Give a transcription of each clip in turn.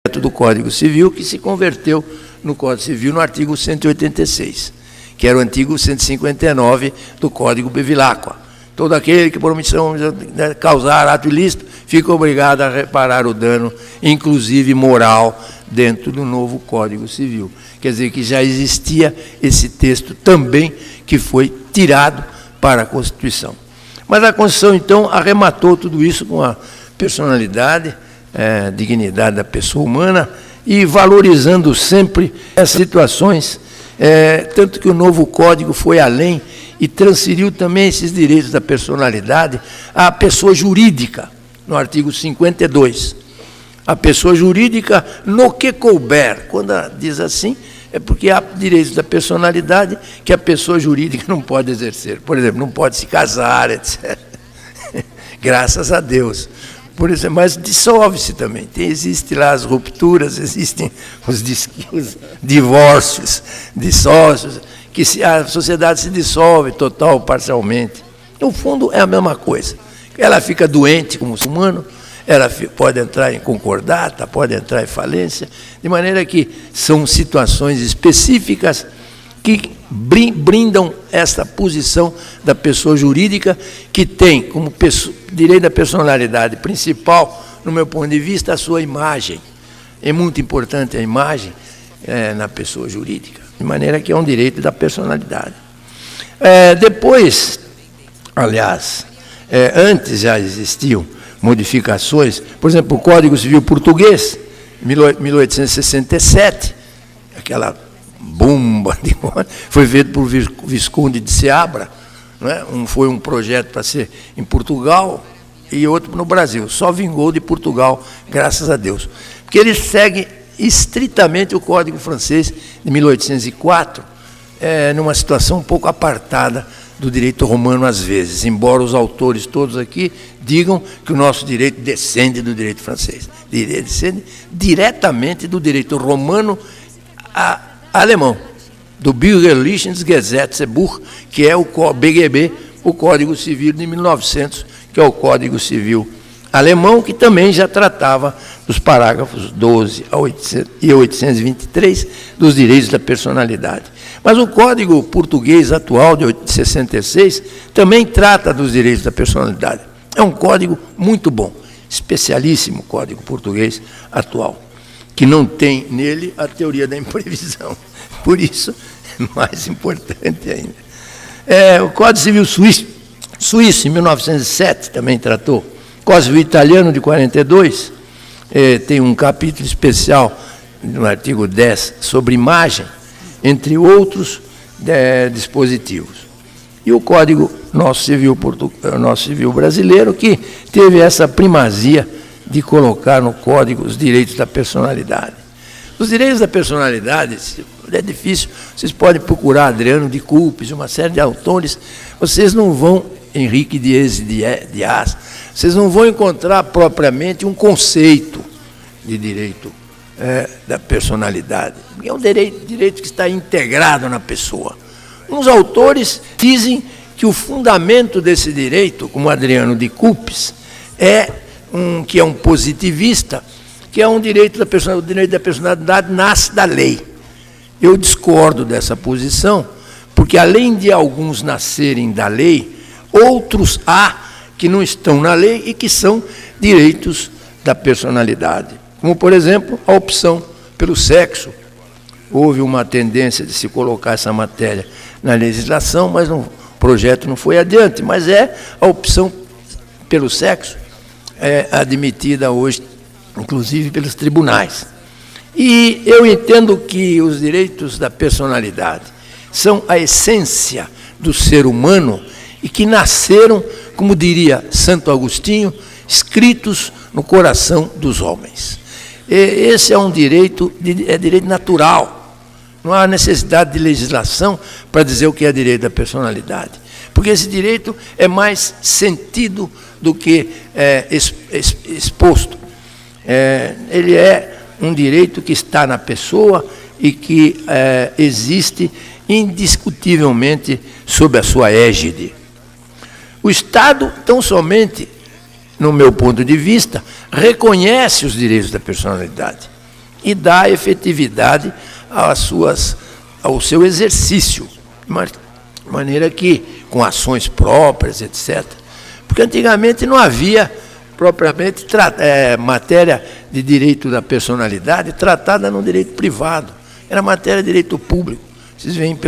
do Código Civil, que se converteu no Código Civil no artigo 186, que era o antigo 159 do Código Bevilacqua. Todo aquele que por omissão causar ato ilícito fica obrigado a reparar o dano, inclusive moral, dentro do novo Código Civil. Quer dizer que já existia esse texto também, que foi tirado para a Constituição. Mas a Constituição, então, arrematou tudo isso com a personalidade, dignidade da pessoa humana, e valorizando sempre essas situações, tanto que o novo Código foi além e transferiu também esses direitos da personalidade à pessoa jurídica, no artigo 52. A pessoa jurídica no que couber. Quando ela diz assim, é porque há direitos da personalidade que a pessoa jurídica não pode exercer. Por exemplo, não pode se casar, etc. Graças a Deus. Por isso, mas dissolve-se também. Existem lá as rupturas, existem os divórcios de sócios, que a sociedade se dissolve total ou parcialmente. No fundo, é a mesma coisa. Ela fica doente como humano, ela pode entrar em concordata, pode entrar em falência, de maneira que são situações específicas que brindam essa posição da pessoa jurídica, que tem como direito da personalidade principal, no meu ponto de vista, a sua imagem. É muito importante a imagem na pessoa jurídica, de maneira que é um direito da personalidade. Depois, aliás, antes já existiam modificações, por exemplo, o Código Civil Português, 1867, aquela bomba de foi feito por Visconde de Seabra, não é? Foi um projeto para ser em Portugal e outro no Brasil. Só vingou de Portugal, graças a Deus. Porque ele segue estritamente o Código Francês de 1804, numa situação um pouco apartada do direito romano às vezes, embora os autores todos aqui digam que o nosso direito descende do direito francês. Descende diretamente do direito romano alemão, do Bürgerliches Gesetzbuch, que é o BGB, o Código Civil de 1900, que é o Código Civil alemão, que também já tratava dos parágrafos 12 e 823 dos direitos da personalidade. Mas o Código Português atual, de 66, também trata dos direitos da personalidade. É um código muito bom, especialíssimo Código Português atual, que não tem nele a teoria da imprevisão. Por isso, é mais importante ainda. O Código Civil Suíço, em 1907, também tratou. O Código Civil Italiano, de 42, tem um capítulo especial, no artigo 10, sobre imagem, entre outros dispositivos. E o Código nosso civil brasileiro, que teve essa primazia de colocar no Código os direitos da personalidade. Os direitos da personalidade, é difícil, vocês podem procurar Adriano de Culpes, uma série de autores, vocês não vão, Henrique Dias, vocês não vão encontrar propriamente um conceito de direito da personalidade. É um direito que está integrado na pessoa. Uns autores dizem que o fundamento desse direito, como Adriano de Culpes, que é um positivista, que é um direito da personalidade. O direito da personalidade nasce da lei. Eu discordo dessa posição, porque além de alguns nascerem da lei, outros há que não estão na lei e que são direitos da personalidade. Como, por exemplo, a opção pelo sexo. Houve uma tendência de se colocar essa matéria na legislação, mas o projeto não foi adiante. Mas a opção pelo sexo admitida hoje, inclusive pelos tribunais. E eu entendo que os direitos da personalidade são a essência do ser humano e que nasceram, como diria Santo Agostinho, escritos no coração dos homens. Esse é um direito, direito natural. Não há necessidade de legislação para dizer o que é direito da personalidade. Porque esse direito é mais sentido do que exposto. Ele é um direito que está na pessoa e que existe indiscutivelmente sob a sua égide. O Estado, tão somente, no meu ponto de vista, reconhece os direitos da personalidade. e dá efetividade ao seu exercício, de maneira que, com ações próprias, etc. Porque antigamente não havia propriamente matéria de direito da personalidade tratada no direito privado, era matéria de direito público. Vocês veem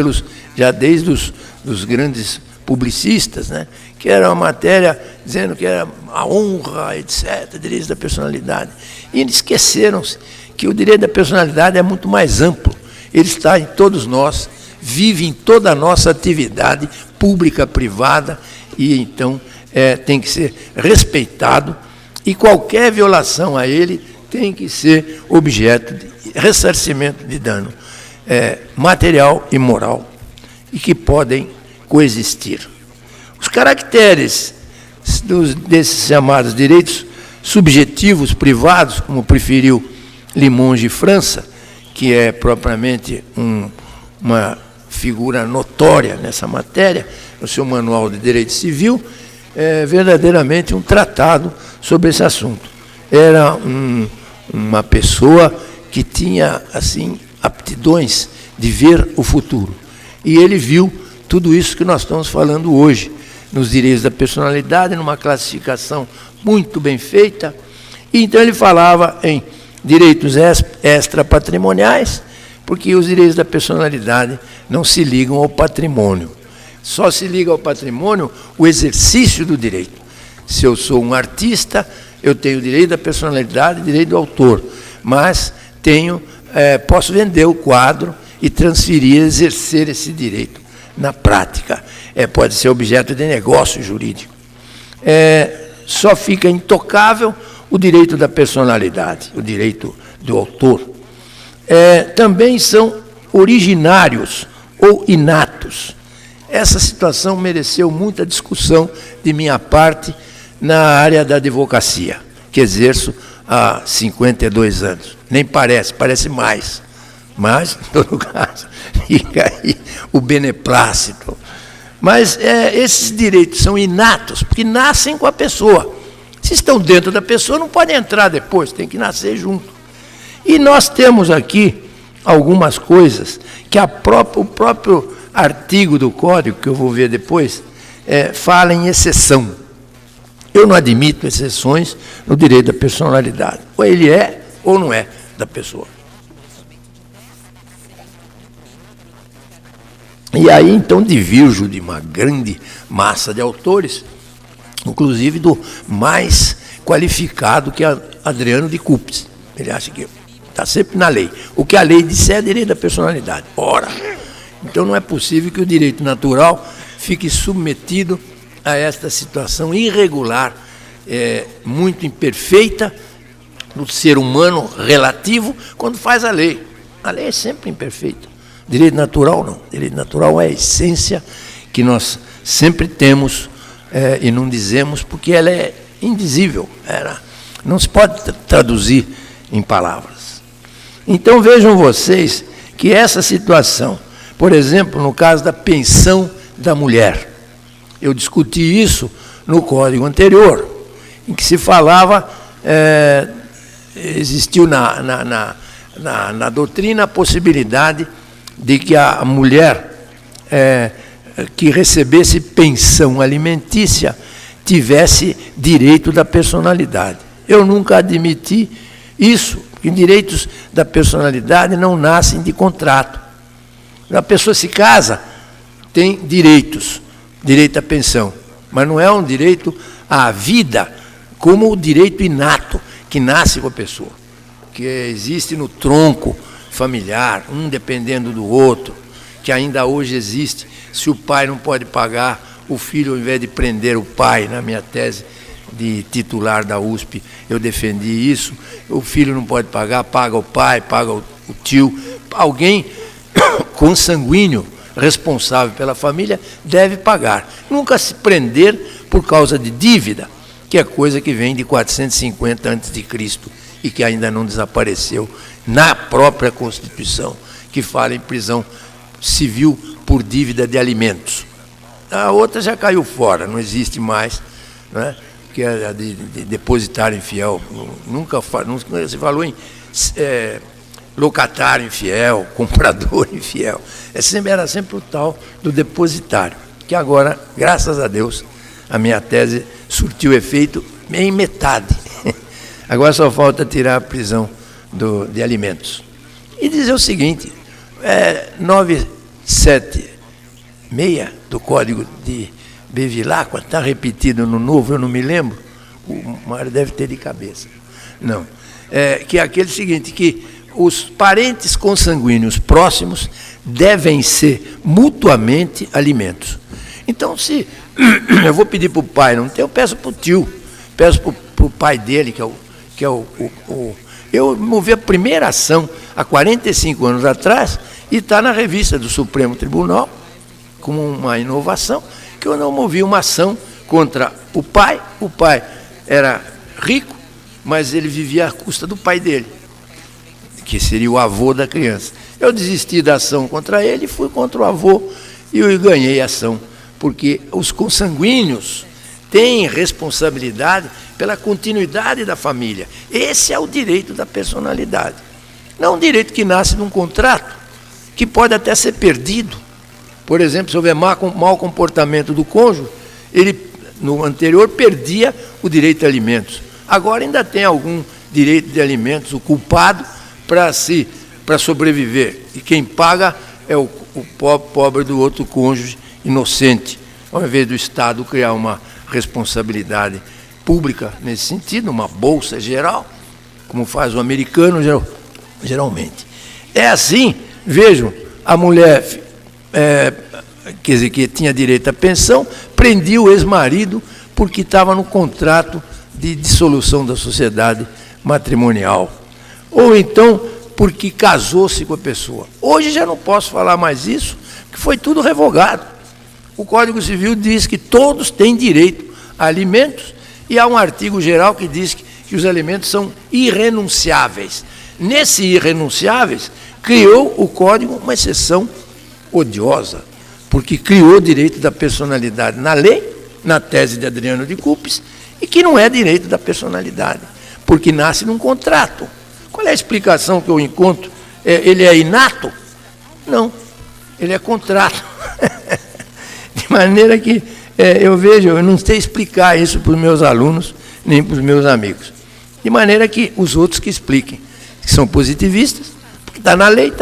já desde os grandes publicistas, né, que era uma matéria dizendo que era a honra, etc., direitos da personalidade. E eles esqueceram-se que o direito da personalidade é muito mais amplo. Ele está em todos nós, vive em toda a nossa atividade pública, privada, e então tem que ser respeitado, e qualquer violação a ele tem que ser objeto de ressarcimento de dano material e moral, e que podem coexistir. Os caracteres desses chamados direitos subjetivos privados, como preferiu Limonge França, que é propriamente uma figura notória nessa matéria, no seu Manual de Direito Civil, é verdadeiramente um tratado sobre esse assunto. Era uma pessoa que tinha, assim, aptidões de ver o futuro. E ele viu tudo isso que nós estamos falando hoje, nos direitos da personalidade, numa classificação muito bem feita. E então ele falava em direitos extrapatrimoniais, porque os direitos da personalidade não se ligam ao patrimônio. Só se liga ao patrimônio o exercício do direito. Se eu sou um artista, eu tenho direito da personalidade e direito do autor, mas posso vender o quadro e transferir, exercer esse direito na prática. Pode ser objeto de negócio jurídico. Só fica intocável o direito da personalidade, o direito do autor. Também são originários ou inatos. Essa situação mereceu muita discussão de minha parte na área da advocacia, que exerço há 52 anos. Nem parece mais. Mas, em todo caso, fica aí o beneplácito. Mas esses direitos são inatos, porque nascem com a pessoa. Se estão dentro da pessoa, não podem entrar depois, tem que nascer junto. E nós temos aqui algumas coisas que o próprio artigo do Código, que eu vou ver depois, fala em exceção. Eu não admito exceções no direito da personalidade. Ou ele é ou não é da pessoa. E aí, então, divirjo de uma grande massa de autores, inclusive do mais qualificado, que é Adriano de Cupes. Ele acha que está sempre na lei. O que a lei disser é direito da personalidade. Ora, então não é possível que o direito natural fique submetido a esta situação irregular, muito imperfeita, do ser humano relativo, quando faz a lei. A lei é sempre imperfeita. Direito natural, não. Direito natural é a essência que nós sempre temos e não dizemos, porque ela é indizível. Não se pode traduzir em palavras. Então, vejam vocês que essa situação, por exemplo, no caso da pensão da mulher, eu discuti isso no Código anterior, em que se falava, existiu na doutrina a possibilidade de que a mulher que recebesse pensão alimentícia tivesse direito da personalidade. Eu nunca admiti isso, porque direitos da personalidade não nascem de contrato. A pessoa se casa, tem direitos, direito à pensão, mas não é um direito à vida como o direito inato que nasce com a pessoa, que existe no tronco familiar, um dependendo do outro, que ainda hoje existe. Se o pai não pode pagar, o filho, ao invés de prender o pai, na minha tese de titular da USP, eu defendi isso, o filho não pode pagar, paga o pai, paga o tio, alguém consanguíneo, responsável pela família, deve pagar. Nunca se prender por causa de dívida, que é coisa que vem de 450 a.C., e que ainda não desapareceu na própria Constituição, que fala em prisão civil por dívida de alimentos. A outra já caiu fora, não existe mais, né? Que é a de depositário infiel. Nunca se falou em locatário infiel, comprador infiel. Era sempre o tal do depositário, que agora, graças a Deus, a minha tese surtiu efeito em metade. Agora só falta tirar a prisão de alimentos. E dizer o seguinte, 976 do Código de Bevilacqua, está repetido no novo, eu não me lembro, o Mário deve ter de cabeça. Não. Que é aquele seguinte, que os parentes consanguíneos próximos devem ser mutuamente alimentos. Então, se eu vou pedir para o pai, não tem, eu peço para o tio, peço para o pai dele, eu movi a primeira ação há 45 anos atrás, e está na revista do Supremo Tribunal, como uma inovação, que eu não movi uma ação contra o pai era rico, mas ele vivia à custa do pai dele, que seria o avô da criança. Eu desisti da ação contra ele, fui contra o avô e eu ganhei a ação, porque os consanguíneos têm responsabilidade pela continuidade da família. Esse é o direito da personalidade. Não um direito que nasce de um contrato, que pode até ser perdido. Por exemplo, se houver mau comportamento do cônjuge, ele, no anterior, perdia o direito a alimentos. Agora ainda tem algum direito de alimentos, o culpado, para sobreviver. E quem paga é o pobre do outro cônjuge inocente. Ao invés do Estado criar uma responsabilidade pública nesse sentido, uma bolsa geral, como faz o americano geralmente. É assim, vejam, a mulher, quer dizer, que tinha direito à pensão, prendia o ex-marido porque estava no contrato de dissolução da sociedade matrimonial. Ou então, porque casou-se com a pessoa. Hoje já não posso falar mais isso, porque foi tudo revogado. O Código Civil diz que todos têm direito a alimentos, e há um artigo geral que diz que os alimentos são irrenunciáveis. Nesse irrenunciáveis, criou o Código uma exceção odiosa, porque criou o direito da personalidade na lei, na tese de Adriano de Cupes, e que não é direito da personalidade, porque nasce num contrato. Qual é a explicação que eu encontro? Ele é inato? Não, ele é contrato. De maneira que eu vejo, eu não sei explicar isso para os meus alunos, nem para os meus amigos. De maneira que os outros que expliquem, que são positivistas, porque está na lei,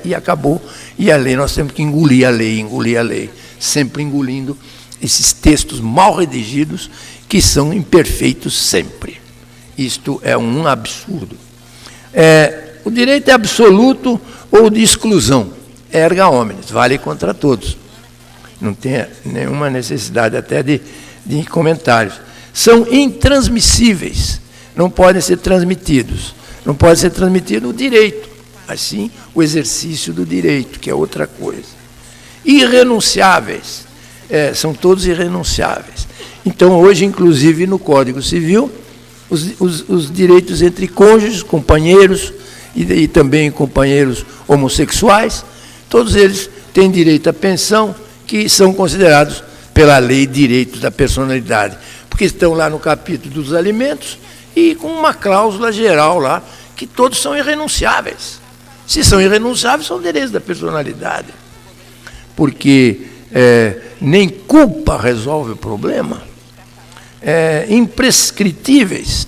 e acabou. E a lei, nós temos que engolir a lei, sempre engolindo esses textos mal redigidos, que são imperfeitos sempre. Isto é um absurdo. O direito é absoluto ou de exclusão? Erga omnes, vale contra todos. Não tem nenhuma necessidade até de comentários. São intransmissíveis, não podem ser transmitidos. Não pode ser transmitido o direito, assim o exercício do direito, que é outra coisa. Irrenunciáveis, são todos irrenunciáveis. Então, hoje, inclusive, no Código Civil, os direitos entre cônjuges, companheiros e também companheiros homossexuais, todos eles têm direito à pensão, que são considerados pela lei direitos da personalidade, porque estão lá no capítulo dos alimentos e com uma cláusula geral lá, que todos são irrenunciáveis. Se são irrenunciáveis, são direitos da personalidade. Porque nem culpa resolve o problema. Imprescritíveis,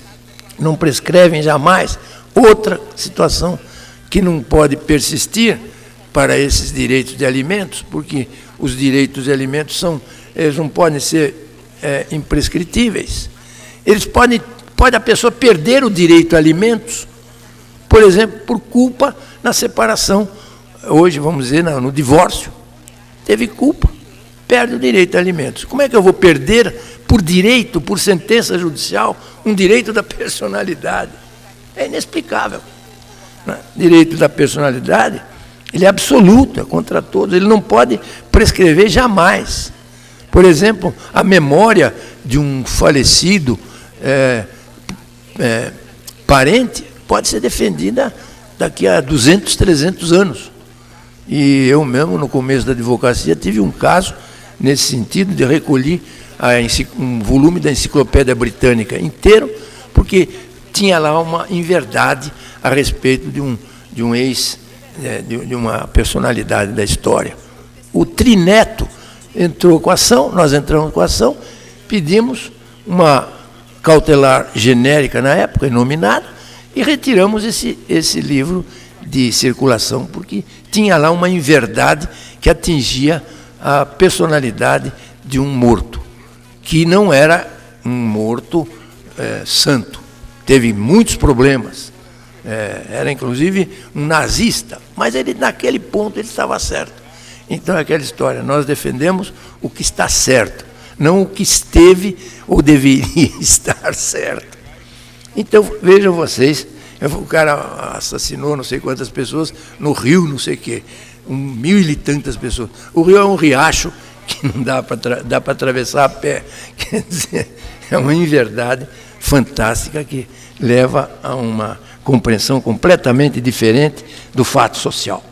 não prescrevem jamais. Outra situação que não pode persistir para esses direitos de alimentos, porque os direitos de alimentos eles não podem ser imprescritíveis. Pode a pessoa perder o direito a alimentos, por exemplo, por culpa na separação. Hoje, vamos dizer, no divórcio, teve culpa, perde o direito a alimentos. Como é que eu vou perder por direito, por sentença judicial, um direito da personalidade? É inexplicável. Né? Direito da personalidade, ele é absoluto, é contra todos, ele não pode prescrever jamais. Por exemplo, a memória de um falecido parente pode ser defendida daqui a 200, 300 anos. E eu mesmo, no começo da advocacia, tive um caso nesse sentido de recolher um volume da Enciclopédia Britânica inteiro, porque tinha lá uma inverdade a respeito de um de uma personalidade da história. O trineto entrou com a ação, nós entramos com a ação, pedimos uma cautelar genérica na época, inominada, e retiramos esse livro de circulação, porque tinha lá uma inverdade que atingia a personalidade de um morto, que não era um morto santo. Teve muitos problemas. Era inclusive um nazista, mas ele naquele ponto ele estava certo. Então é aquela história, nós defendemos o que está certo, não o que esteve ou deveria estar certo. Então vejam vocês, o cara assassinou não sei quantas pessoas no Rio, não sei o quê, 1000 e tantas pessoas. O Rio é um riacho que não dá para atravessar a pé. Quer dizer, é uma inverdade fantástica que leva a uma compreensão completamente diferente do fato social.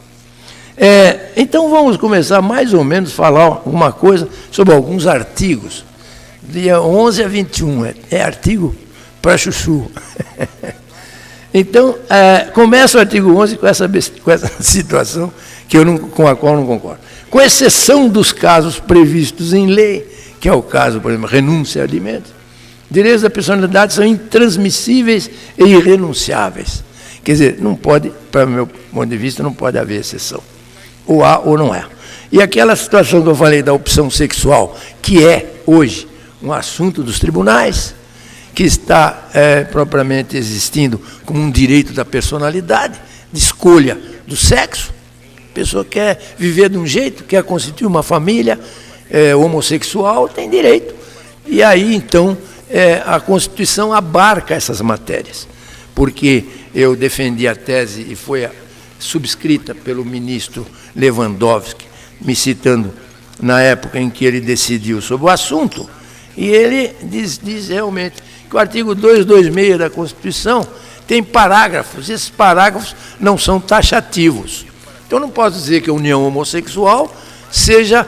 Então vamos começar mais ou menos a falar alguma coisa sobre alguns artigos. Dia 11 a 21, é artigo para chuchu. Então, começa o artigo 11 com essa situação com a qual eu não concordo. Com exceção dos casos previstos em lei, que é o caso, por exemplo, renúncia a alimentos, direitos da personalidade são intransmissíveis e irrenunciáveis. Quer dizer, não pode, para o meu ponto de vista, não pode haver exceção. Ou há ou não há. E aquela situação que eu falei da opção sexual, que é, hoje, um assunto dos tribunais, que está propriamente existindo como um direito da personalidade, de escolha do sexo. A pessoa quer viver de um jeito, quer constituir uma família homossexual, tem direito. E aí, então, a Constituição abarca essas matérias, porque eu defendi a tese e foi subscrita pelo ministro Lewandowski, me citando na época em que ele decidiu sobre o assunto, e ele diz realmente que o artigo 226 da Constituição tem parágrafos, e esses parágrafos não são taxativos. Então não posso dizer que a união homossexual seja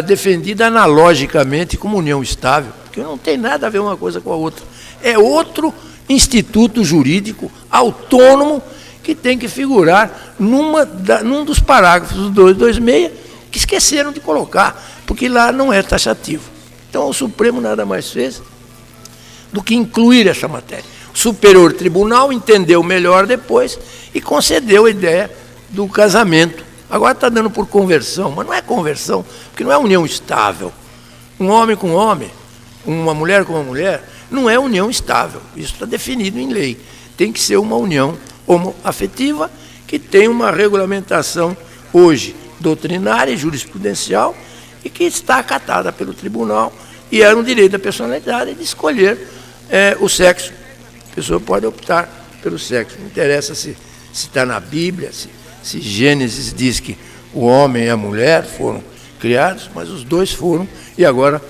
defendida analogicamente como união estável, porque não tem nada a ver uma coisa com a outra. É outro instituto jurídico autônomo que tem que figurar num dos parágrafos do 226, que esqueceram de colocar, porque lá não é taxativo. Então o Supremo nada mais fez do que incluir essa matéria. O Superior Tribunal entendeu melhor depois e concedeu a ideia do casamento. Agora está dando por conversão, mas não é conversão, porque não é união estável. Um homem com homem, uma mulher com uma mulher, não é união estável. Isso está definido em lei. Tem que ser uma união homoafetiva que tem uma regulamentação hoje doutrinária e jurisprudencial e que está acatada pelo tribunal, e era um direito da personalidade de escolher o sexo. A pessoa pode optar pelo sexo. Não interessa se está na Bíblia, se Gênesis diz que o homem e a mulher foram criados, mas os dois foram e agora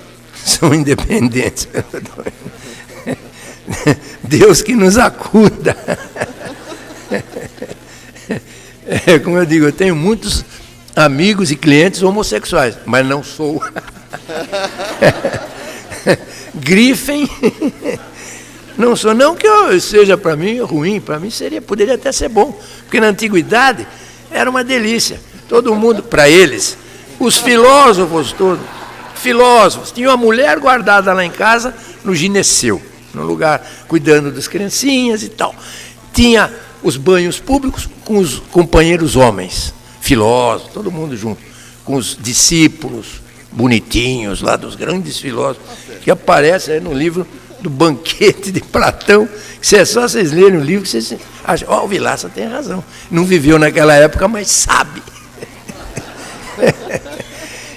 são independentes. Deus que nos acuda. Como eu digo, eu tenho muitos amigos e clientes homossexuais, mas não sou. Grifem. Não sou, não que seja para mim ruim, para mim poderia até ser bom, porque na antiguidade era uma delícia. Todo mundo, para eles, os filósofos todos, tinham a mulher guardada lá em casa no gineceu, no lugar cuidando das criancinhas e tal. Tinha os banhos públicos com os companheiros homens, filósofos, todo mundo junto, com os discípulos bonitinhos lá dos grandes filósofos, que aparecem aí no livro do Banquete de Platão, que é só vocês lerem o livro que vocês acham, o Vilaça tem razão, não viveu naquela época, mas sabe.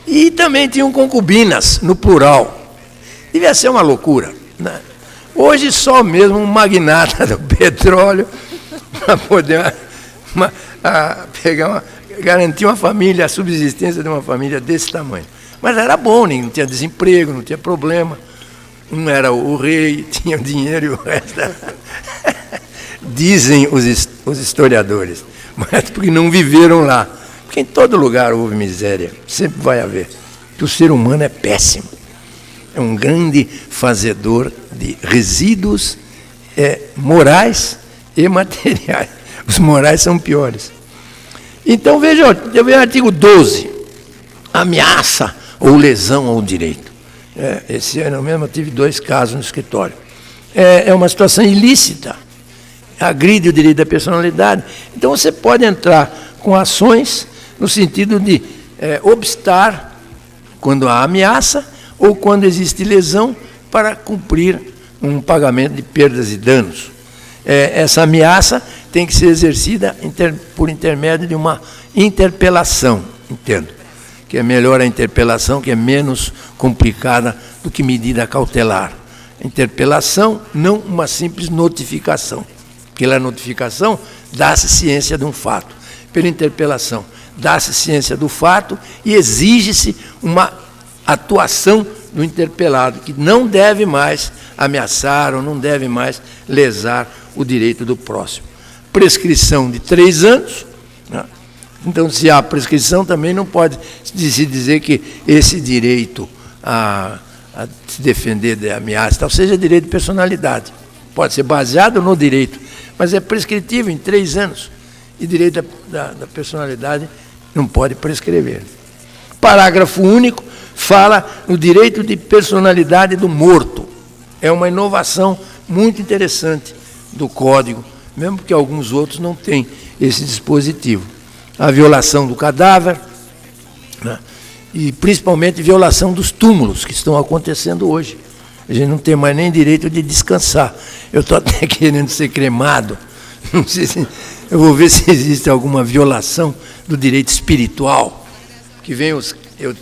E também tinham concubinas, no plural. Devia ser uma loucura, né? Hoje só mesmo um magnata do petróleo para poder garantir uma família, a subsistência de uma família desse tamanho. Mas era bom, não tinha desemprego, não tinha problema. Um era o rei, tinha o dinheiro e o resto era... Dizem os historiadores, mas porque não viveram lá. Porque em todo lugar houve miséria, sempre vai haver. Porque o ser humano é péssimo. É um grande fazedor de resíduos morais e materiais. Os morais são piores. Então, veja, eu vejo o artigo 12, ameaça ou lesão ao direito. Esse ano mesmo eu tive 2 casos no escritório. É uma situação ilícita, agride o direito da personalidade. Então, você pode entrar com ações no sentido de obstar quando há ameaça ou quando existe lesão para cumprir um pagamento de perdas e danos. Essa ameaça tem que ser exercida por intermédio de uma interpelação, entendo, que é melhor a interpelação, que é menos complicada do que medida cautelar. Interpelação, não uma simples notificação. Pela notificação, dá-se ciência de um fato. Pela interpelação, dá-se ciência do fato e exige-se uma atuação do interpelado, que não deve mais ameaçar ou não deve mais lesar o direito do próximo. Prescrição de 3 anos, né? Então, se há prescrição, também não pode se dizer que esse direito a se defender de ameaça, tal, seja direito de personalidade. Pode ser baseado no direito, mas é prescritivo em 3 anos. E direito da personalidade não pode prescrever. Parágrafo único fala no direito de personalidade do morto. É uma inovação muito interessante do Código, mesmo que alguns outros não têm esse dispositivo. A violação do cadáver, né? E principalmente violação dos túmulos que estão acontecendo hoje. A gente não tem mais nem direito de descansar. Eu estou até querendo ser cremado. Não sei se eu vou ver se existe alguma violação do direito espiritual. Que vem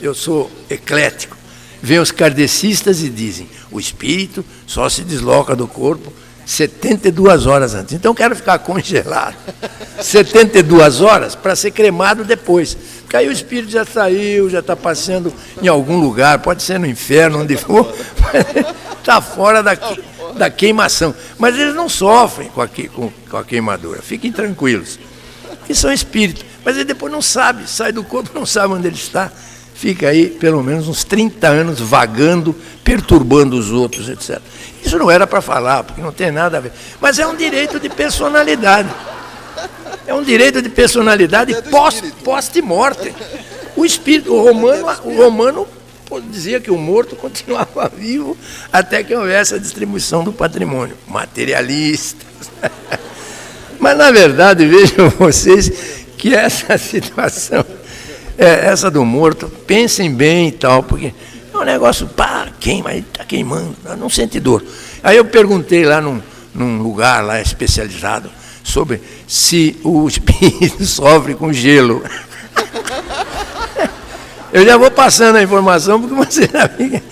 eu sou eclético. Vêm os kardecistas e dizem: o espírito só se desloca do corpo 72 horas antes. Então, eu quero ficar congelado 72 horas para ser cremado depois. Porque aí o espírito já saiu, já está passeando em algum lugar, pode ser no inferno, onde for, está fora da queimação. Mas eles não sofrem com a queimadura, fiquem tranquilos. Porque são espíritos. Mas ele depois não sabe, sai do corpo, não sabe onde ele está. Fica aí pelo menos uns 30 anos vagando, perturbando os outros, etc. Isso não era para falar, porque não tem nada a ver. Mas é um direito de personalidade. É um direito de personalidade post-mortem. O espírito, o romano dizia que o morto continuava vivo até que houvesse a distribuição do patrimônio. Materialistas. Mas, na verdade, vejam vocês que essa situação... essa do morto, pensem bem e tal, porque é um negócio, queima, está queimando, não sente dor. Aí eu perguntei lá num lugar lá especializado sobre se o espírito sofre com gelo. Eu já vou passando a informação, porque você já fica...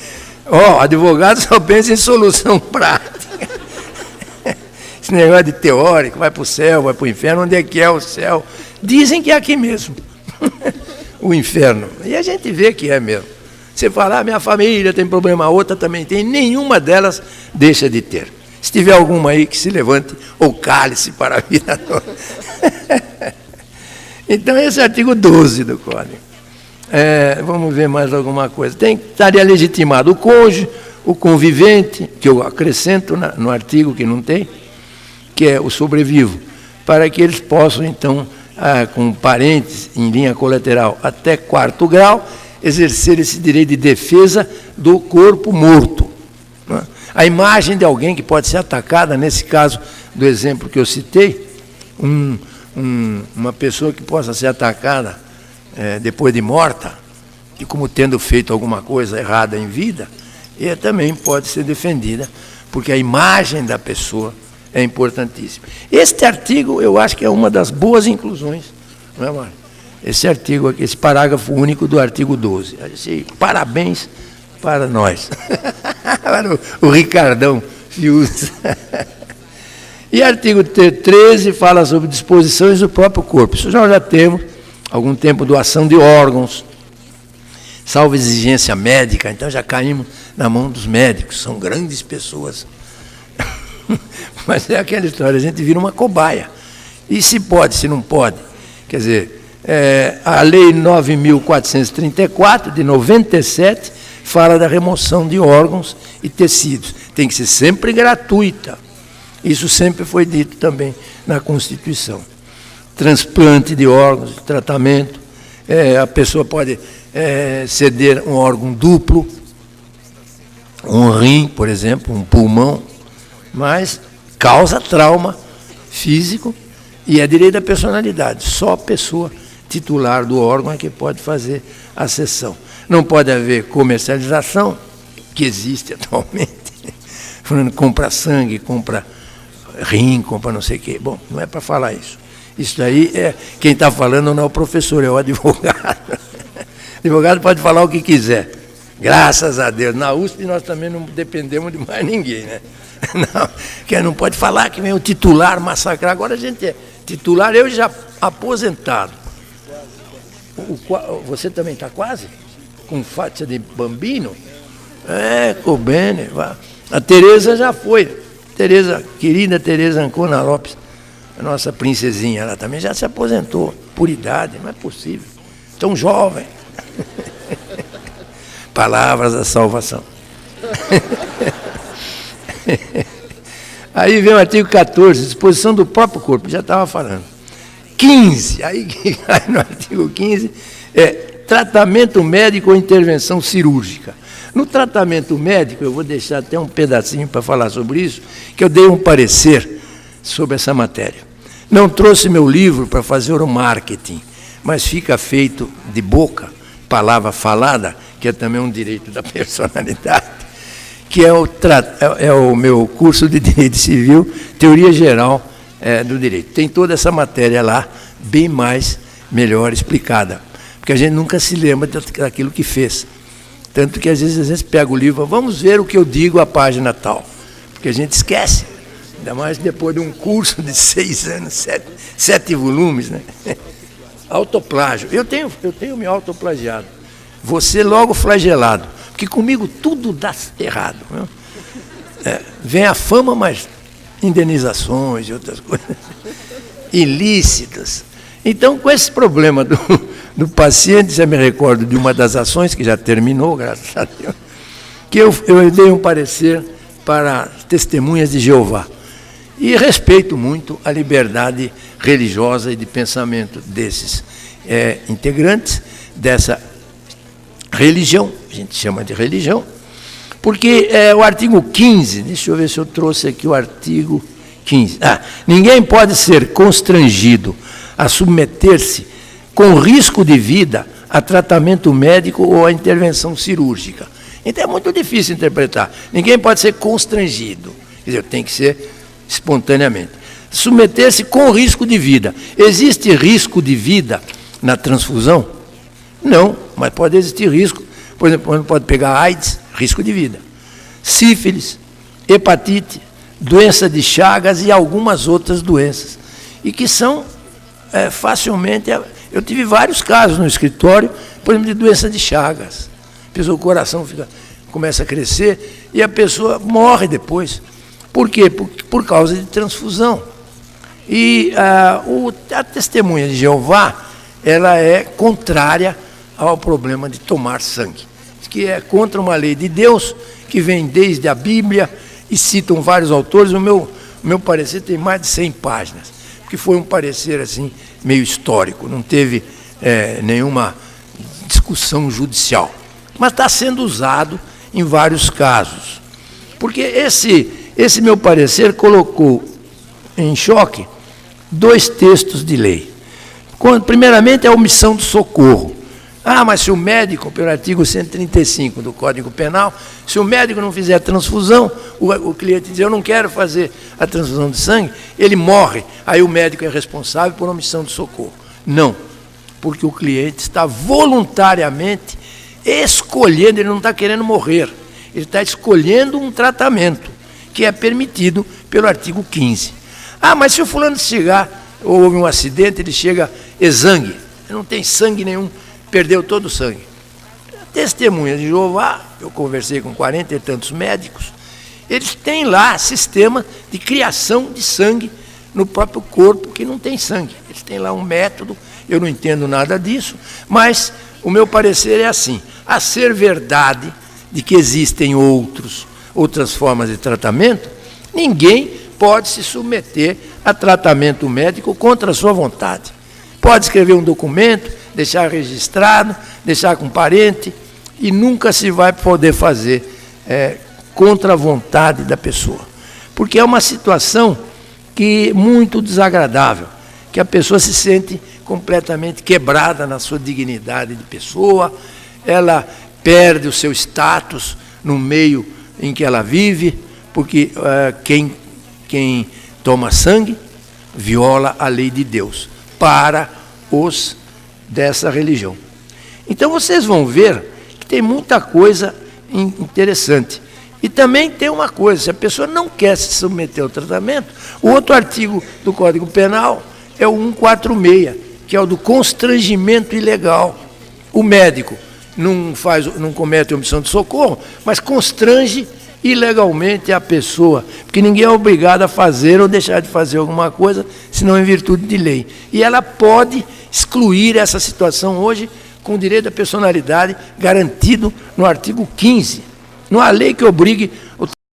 advogado só pensa em solução prática. Esse negócio de teórico, vai para o céu, vai para o inferno, onde é que é o céu? Dizem que é aqui mesmo. O inferno. E a gente vê que é mesmo. Você fala, minha família tem problema, a outra também tem, nenhuma delas deixa de ter. Se tiver alguma aí que se levante ou cale-se para a vida toda. Então, esse é o artigo 12 do Código. Vamos ver mais alguma coisa. Estaria legitimado o cônjuge, o convivente, que eu acrescento no artigo que não tem, que é o sobrevivo, para que eles possam, então, com parentes em linha colateral até 4º grau, exercer esse direito de defesa do corpo morto. A imagem de alguém que pode ser atacada, nesse caso do exemplo que eu citei, uma pessoa que possa ser atacada depois de morta, e como tendo feito alguma coisa errada em vida, também pode ser defendida, porque a imagem da pessoa é importantíssimo. Este artigo, eu acho que é uma das boas inclusões, não é, Mário? Esse artigo aqui, esse parágrafo único do artigo 12. Parabéns para nós. Para o Ricardão Fius. E artigo 13 fala sobre disposições do próprio corpo. Isso nós já temos algum tempo, doação de órgãos, salvo exigência médica, então já caímos na mão dos médicos, são grandes pessoas. Mas é aquela história, a gente vira uma cobaia. E se pode, se não pode. Quer dizer, a Lei 9.434, de 97, fala da remoção de órgãos e tecidos. Tem que ser sempre gratuita. Isso sempre foi dito também na Constituição. transplante de órgãos, de tratamento. A pessoa pode ceder um órgão duplo, um rim, por exemplo, um pulmão, mas causa trauma físico e é direito da personalidade. Só a pessoa titular do órgão é que pode fazer a cessão. Não pode haver comercialização, que existe atualmente. Falando, compra sangue, compra rim, compra não sei o quê. Bom, não é para falar isso. Isso aí, quem está falando não é o professor, é o advogado. O advogado pode falar o que quiser. Graças a Deus. Na USP nós também não dependemos de mais ninguém, né? Não, que não pode falar que vem o titular massacrar. Agora a gente é titular, eu já aposentado. Você também está quase? Com faixa de bambino? Bene. A Tereza já foi. Querida Tereza Ancona Lopes, a nossa princesinha, ela também já se aposentou, por idade, não é possível. Tão jovem. Palavras da salvação. Aí vem o artigo 14, disposição do próprio corpo, já estava falando. 15, aí no artigo 15, tratamento médico ou intervenção cirúrgica. No tratamento médico, eu vou deixar até um pedacinho para falar sobre isso, que eu dei um parecer sobre essa matéria. Não trouxe meu livro para fazer o marketing, mas fica feito de boca, palavra falada, que é também um direito da personalidade, que é o meu curso de Direito Civil, Teoria Geral do Direito. Tem toda essa matéria lá, bem melhor explicada, porque a gente nunca se lembra daquilo que fez. Tanto que às vezes pega o livro, vamos ver o que eu digo à página tal, porque a gente esquece, ainda mais depois de um curso de 6 anos, 7 volumes, né? Autoplágio. Eu tenho me autoplagiado. Você logo flagelado, porque comigo tudo dá errado. Né? Vem a fama, mas indenizações e outras coisas ilícitas. Então, com esse problema do paciente, já me recordo de uma das ações, que já terminou, graças a Deus, que eu dei um parecer para testemunhas de Jeová. E respeito muito a liberdade religiosa e de pensamento desses integrantes dessa religião, a gente chama de religião, porque o artigo 15, deixa eu ver se eu trouxe aqui o artigo 15. Ninguém pode ser constrangido a submeter-se com risco de vida a tratamento médico ou a intervenção cirúrgica. Então é muito difícil interpretar. Ninguém pode ser constrangido, quer dizer, tem que ser espontaneamente. Submeter-se com risco de vida. Existe risco de vida na transfusão? Não, mas pode existir risco. Por exemplo, pode pegar AIDS, risco de vida. Sífilis, hepatite, doença de Chagas e algumas outras doenças. E que são facilmente... Eu tive vários casos no escritório, por exemplo, de doença de Chagas. O coração começa a crescer e a pessoa morre depois. Por quê? Por causa de transfusão. E a testemunha de Jeová, ela é contrária ao problema de tomar sangue, que é contra uma lei de Deus, que vem desde a Bíblia, e citam vários autores. O meu parecer tem mais de 100 páginas, porque foi um parecer assim, meio histórico, não teve nenhuma discussão judicial, mas está sendo usado em vários casos, porque esse meu parecer colocou em choque 2 textos de lei. Primeiramente, a omissão do socorro. Mas se o médico, pelo artigo 135 do Código Penal, se o médico não fizer a transfusão, o cliente diz, eu não quero fazer a transfusão de sangue, ele morre, aí o médico é responsável por omissão de socorro. Não, porque o cliente está voluntariamente escolhendo, ele não está querendo morrer, ele está escolhendo um tratamento, que é permitido pelo artigo 15. Mas se o fulano chegar, ou houve um acidente, ele chega exangue, ele não tem sangue nenhum, perdeu todo o sangue. Testemunha de Jeová, eu conversei com 40 e tantos médicos, eles têm lá sistema de criação de sangue no próprio corpo que não tem sangue. Eles têm lá um método, eu não entendo nada disso, mas o meu parecer é assim, a ser verdade de que existem outras formas de tratamento, ninguém pode se submeter a tratamento médico contra a sua vontade. Pode escrever um documento, deixar registrado, deixar com parente, e nunca se vai poder fazer contra a vontade da pessoa. Porque é uma situação que muito desagradável, que a pessoa se sente completamente quebrada na sua dignidade de pessoa, ela perde o seu status no meio em que ela vive, porque quem toma sangue viola a lei de Deus para os dessa religião. Então vocês vão ver que tem muita coisa interessante. E também tem uma coisa, se a pessoa não quer se submeter ao tratamento, o outro artigo do Código Penal é o 146, que é o do constrangimento ilegal. O médico não comete omissão de socorro, mas constrange ilegalmente a pessoa, porque ninguém é obrigado a fazer ou deixar de fazer alguma coisa, senão em virtude de lei. E ela pode excluir essa situação hoje com o direito à personalidade garantido no artigo 15. Não há lei que obrigue o